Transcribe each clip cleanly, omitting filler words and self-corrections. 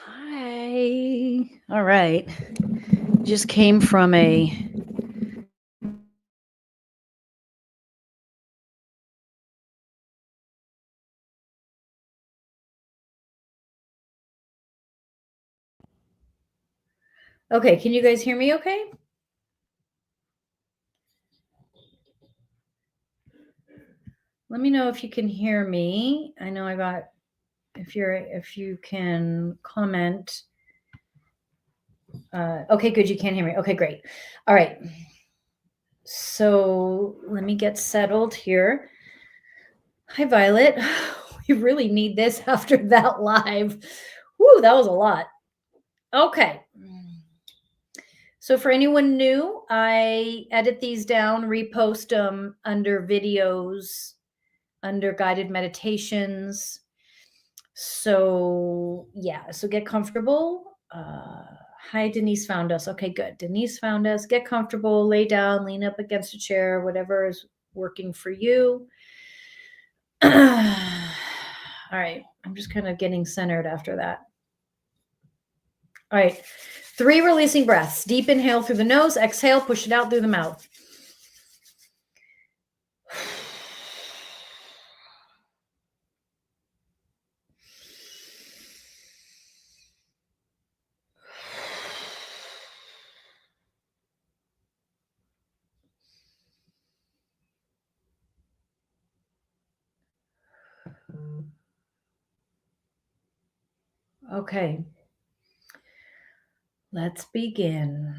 Hi. All right. Just came from a Okay, can you guys hear me okay? Let me know if you can hear me. I know if you can comment. Okay, good, you can hear me. Okay, great. All right. So let me get settled here. Hi, Violet. We really need this after that live. Woo, that was a lot. Okay. So for anyone new, I edit these down, repost them under videos, under guided meditations. So yeah, so get comfortable. Hi, Denise found us. Okay, good. Denise found us. Get comfortable, lay down, lean up against a chair, whatever is working for you. All right, I'm just kind of getting centered after that. All right, 3 releasing breaths. Deep inhale through the nose, exhale, push it out through the mouth. Okay, let's begin.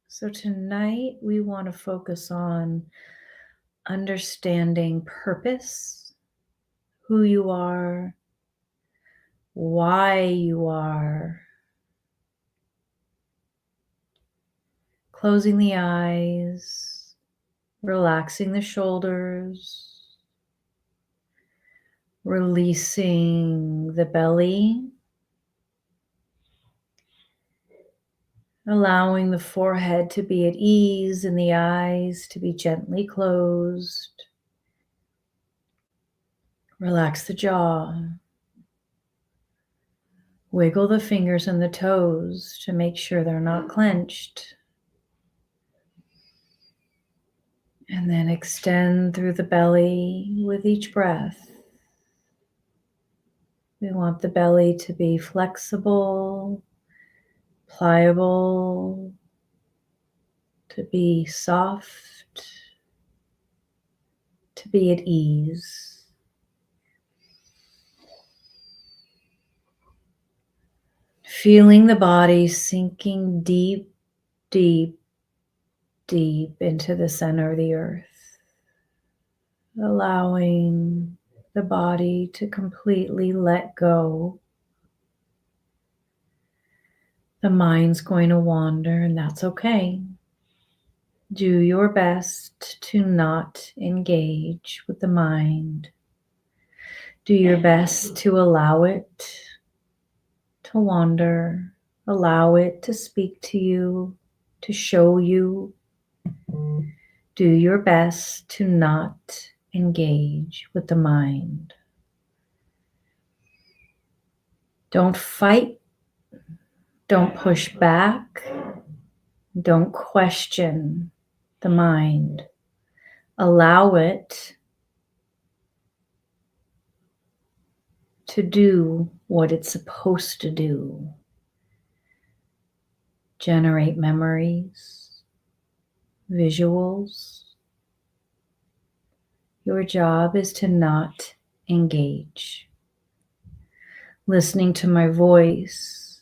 So tonight we want to focus on understanding purpose, who you are, why you are. Closing the eyes, relaxing the shoulders, releasing the belly, allowing the forehead to be at ease and the eyes to be gently closed. Relax the jaw. Wiggle the fingers and the toes to make sure they're not clenched. And then extend through the belly with each breath. We want the belly to be flexible, pliable, to be soft, to be at ease. Feeling the body sinking deep, deep, deep into the center of the earth. Allowing the body to completely let go. The mind's going to wander, and that's okay. Do your best to not engage with the mind. Do your best to allow it to wander, allow it to speak to you, to show you. Do your best to not engage with the mind. Don't fight. Don't push back. Don't question the mind. Allow it to do what it's supposed to do. Generate memories, visuals. Your job is to not engage. Listening to my voice,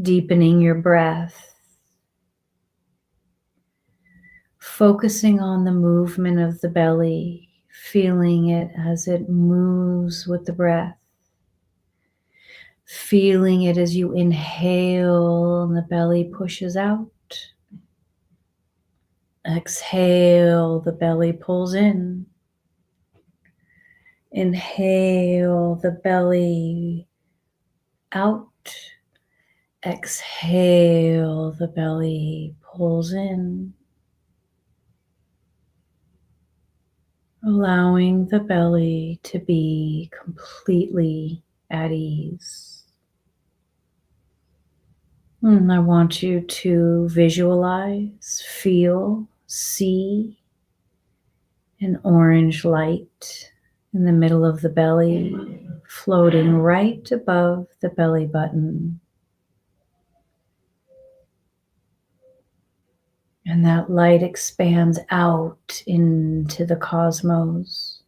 deepening your breath, focusing on the movement of the belly, feeling it as it moves with the breath. Feeling it as you inhale and the belly pushes out. Exhale, the belly pulls in. Inhale, the belly out. Exhale, the belly pulls in. allowing the belly to be completely at ease. And I want you to visualize, feel, see an orange light in the middle of the belly, floating right above the belly button. And that light expands out into the cosmos.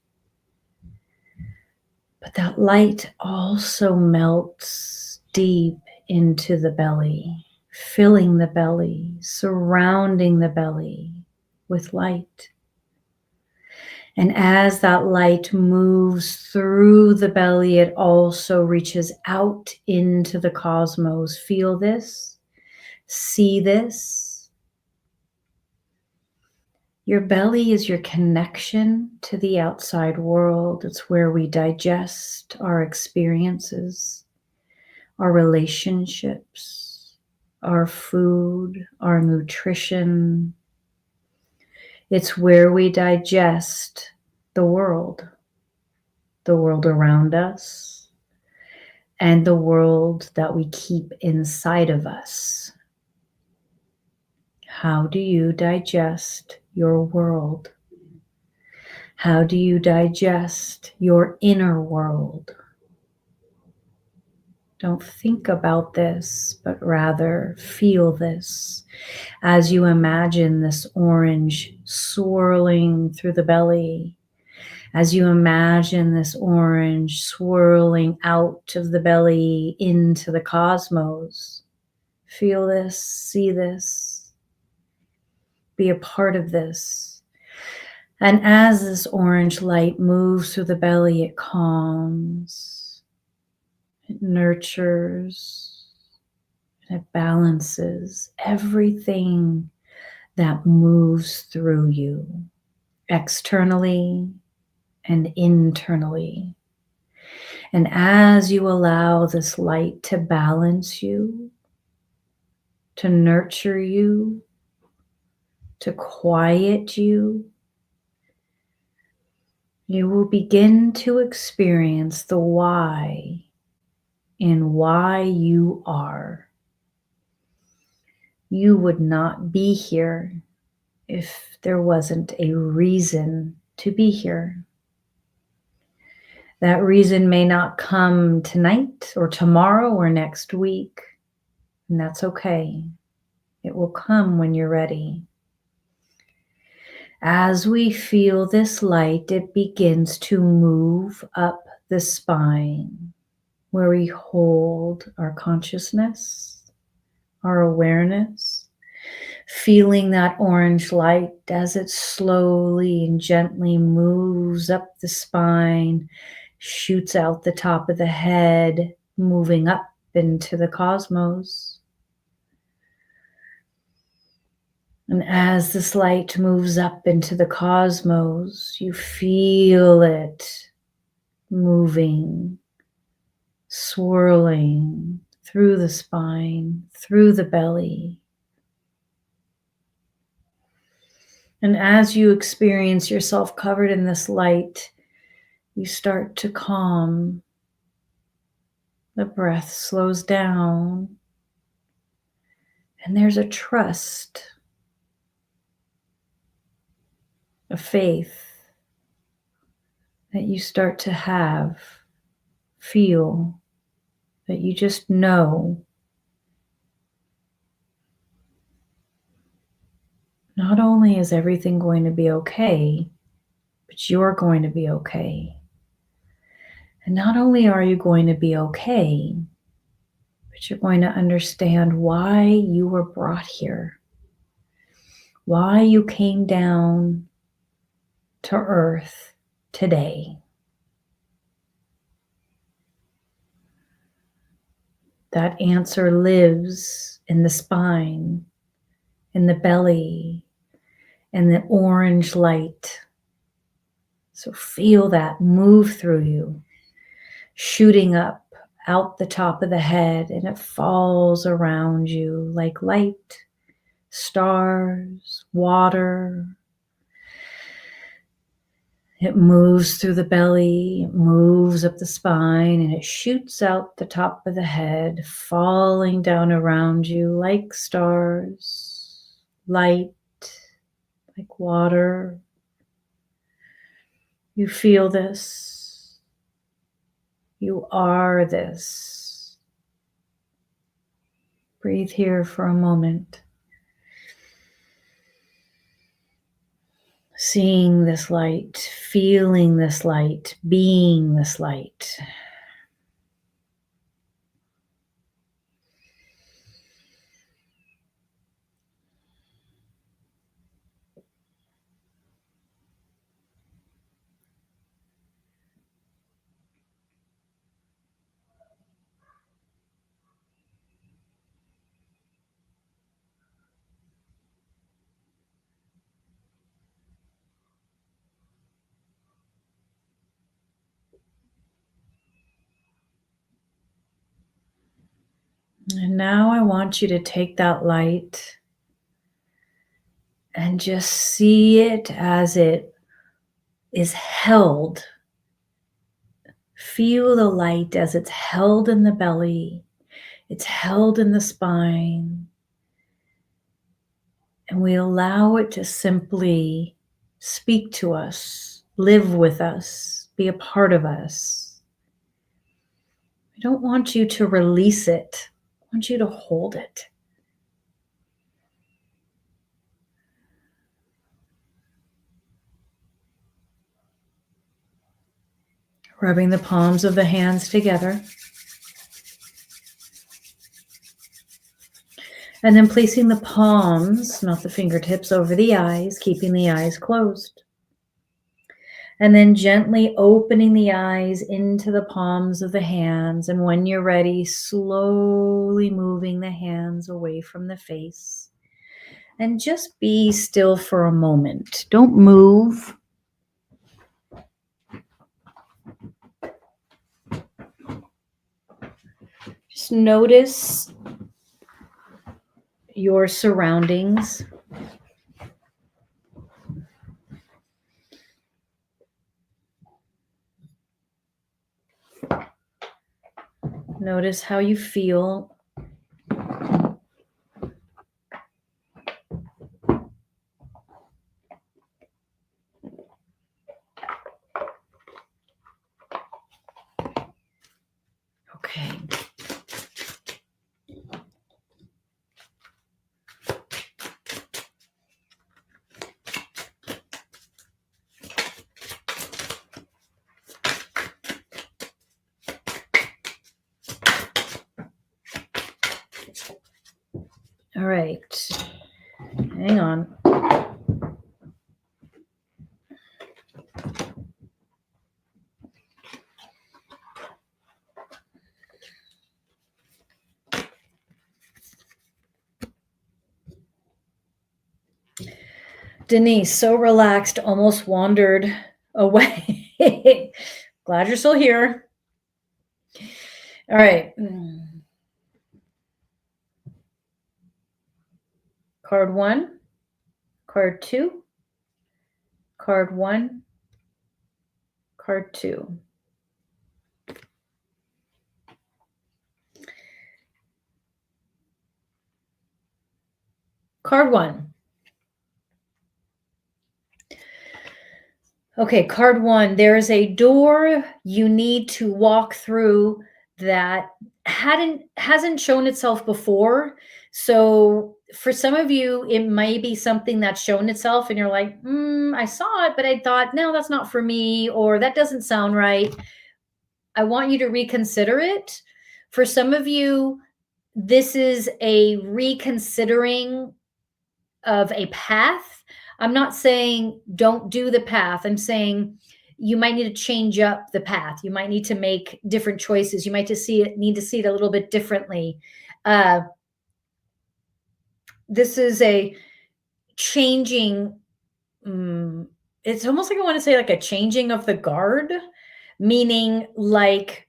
But that light also melts deep into the belly, filling the belly, surrounding the belly with light. And as that light moves through the belly, it also reaches out into the cosmos. Feel this, see this. Your belly is your connection to the outside world. It's where we digest our experiences, our relationships, our food, our nutrition. It's where we digest the world around us, and the world that we keep inside of us. How do you digest your world? How do you digest your inner world? Don't think about this, but rather feel this as you imagine this orange swirling through the belly, as you imagine this orange swirling out of the belly into the cosmos. Feel this, see this, be a part of this. And as this orange light moves through the belly, it calms, it nurtures, it balances everything that moves through you, externally and internally. And as you allow this light to balance you, to nurture you, to quiet you, you will begin to experience the why in why you are. You would not be here if there wasn't a reason to be here. That reason may not come tonight or tomorrow or next week, and that's okay. It will come when you're ready. As we feel this light, it begins to move up the spine, where we hold our consciousness, our awareness, feeling that orange light as it slowly and gently moves up the spine, shoots out the top of the head, moving up into the cosmos. And as this light moves up into the cosmos, you feel it moving, swirling through the spine, through the belly. And as you experience yourself covered in this light, you start to calm. The breath slows down, and there's a trust, a faith that you start to have, feel, that you just know. Not only is everything going to be okay, but you're going to be okay. And not only are you going to be okay, but you're going to understand why you were brought here, why you came down to earth today. That answer lives in the spine, in the belly, in the orange light. So feel that move through you, shooting up out the top of the head, and it falls around you like light, stars, water. It moves through the belly, it moves up the spine, and it shoots out the top of the head, falling down around you like stars, light, like water. You feel this. You are this. Breathe here for a moment. Seeing this light, feeling this light, being this light. And now I want you to take that light and just see it as it is held. Feel the light as it's held in the belly, it's held in the spine. And we allow it to simply speak to us, live with us, be a part of us. I don't want you to release it. I want you to hold it. Rubbing the palms of the hands together. And then placing the palms, not the fingertips, over the eyes, keeping the eyes closed. And then gently opening the eyes into the palms of the hands. And when you're ready, slowly moving the hands away from the face. And just be still for a moment. Don't move. Just notice your surroundings. Notice how you feel. Okay. All right. Hang on. Denise, so relaxed, almost wandered away. Glad you're still here. All right. Card 1, card 2, card 1, card 2. Card 1. Okay, card 1. There is a door you need to walk through that hasn't shown itself before. So for some of you, it may be something that's shown itself and you're like, I saw it, but I thought, no, that's not for me, or that doesn't sound right. I want you to reconsider it. For some of you, this is a reconsidering of a path. I'm not saying don't do the path. I'm saying you might need to change up the path. You might need to make different choices. You might need to see it a little bit differently. This is a changing. It's almost like I want to say like a changing of the guard, meaning like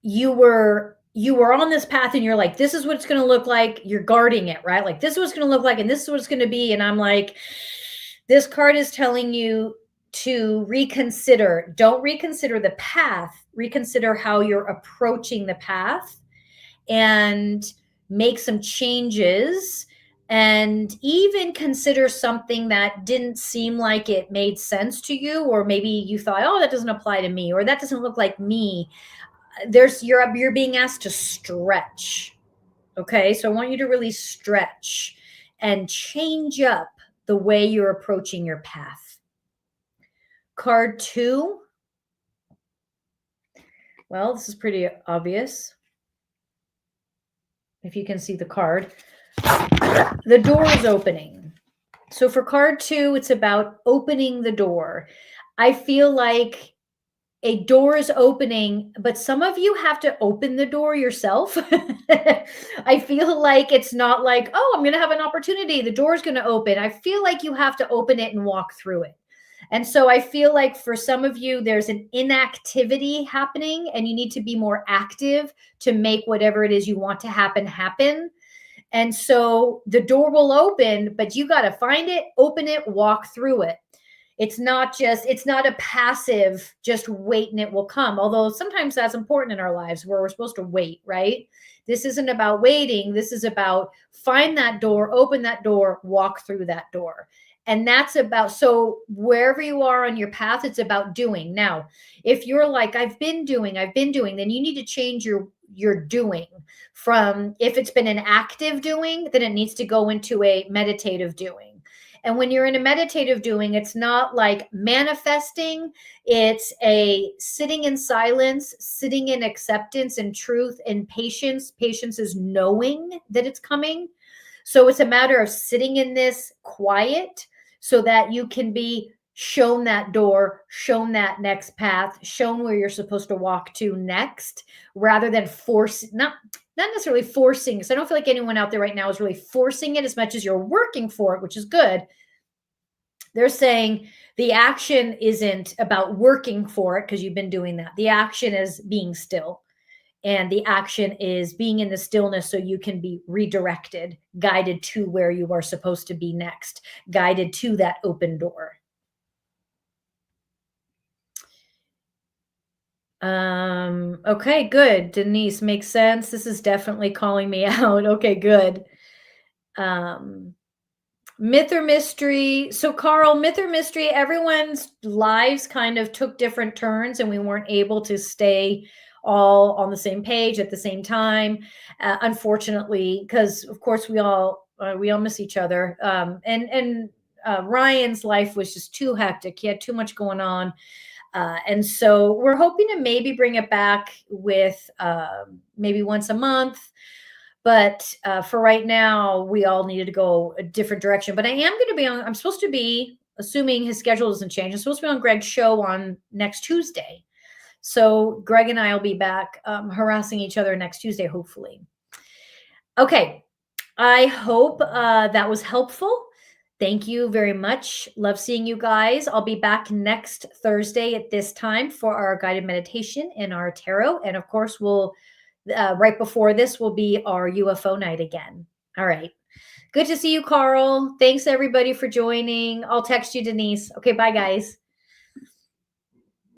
you were on this path and you're like, this is what it's going to look like. You're guarding it, right? Like this is what it's going to look like and this is what it's going to be. And I'm like, this card is telling you to reconsider. Don't reconsider the path, reconsider how you're approaching the path and make some changes, and even consider something that didn't seem like it made sense to you, or maybe you thought, oh, that doesn't apply to me, or that doesn't look like me. You're being asked to stretch. Okay, so I want you to really stretch and change up the way you're approaching your path. Card 2. Well, this is pretty obvious if you can see the card. The door is opening. So for card 2, it's about opening the door. I feel like a door is opening, but some of you have to open the door yourself. I feel like it's not like, oh, I'm going to have an opportunity, the door's going to open. I feel like you have to open it and walk through it. And so I feel like for some of you, there's an inactivity happening, and you need to be more active to make whatever it is you want to happen. And so the door will open, but you got to find it, open it, walk through it. It's not a passive, just wait and it will come. Although sometimes that's important in our lives where we're supposed to wait, right? This isn't about waiting. This is about find that door, open that door, walk through that door. And that's about, so wherever you are on your path, it's about doing. Now, if you're like, I've been doing, then you need to change your doing from, if it's been an active doing, then it needs to go into a meditative doing. And when you're in a meditative doing, it's not like manifesting, it's a sitting in silence, sitting in acceptance and truth and patience. Patience is knowing that it's coming. So it's a matter of sitting in this quiet so that you can be shown that door, shown that next path, shown where you're supposed to walk to next, rather than not necessarily forcing, because I don't feel like anyone out there right now is really forcing it as much as you're working for it, which is good. They're saying the action isn't about working for it because you've been doing that. The action is being still. And the action is being in the stillness so you can be redirected, guided to where you are supposed to be next, guided to that open door. Okay, good. Denise, makes sense. This is definitely calling me out. Okay, good. Myth or mystery. So Carl, myth or mystery, everyone's lives kind of took different turns and we weren't able to stay all on the same page at the same time. Unfortunately, because of course we all miss each other. And Ryan's life was just too hectic. He had too much going on. And so we're hoping to maybe bring it back with maybe once a month. But for right now, we all needed to go a different direction. But I am going to be on, I'm supposed to be, assuming his schedule doesn't change, I'm supposed to be on Greg's show on next Tuesday. So Greg and I will be back harassing each other next Tuesday, hopefully. Okay. I hope that was helpful. Thank you very much. Love seeing you guys. I'll be back next Thursday at this time for our guided meditation and our tarot. And of course, we'll right before this will be our UFO night again. All right. Good to see you, Carl. Thanks everybody for joining. I'll text you, Denise. Okay, bye guys.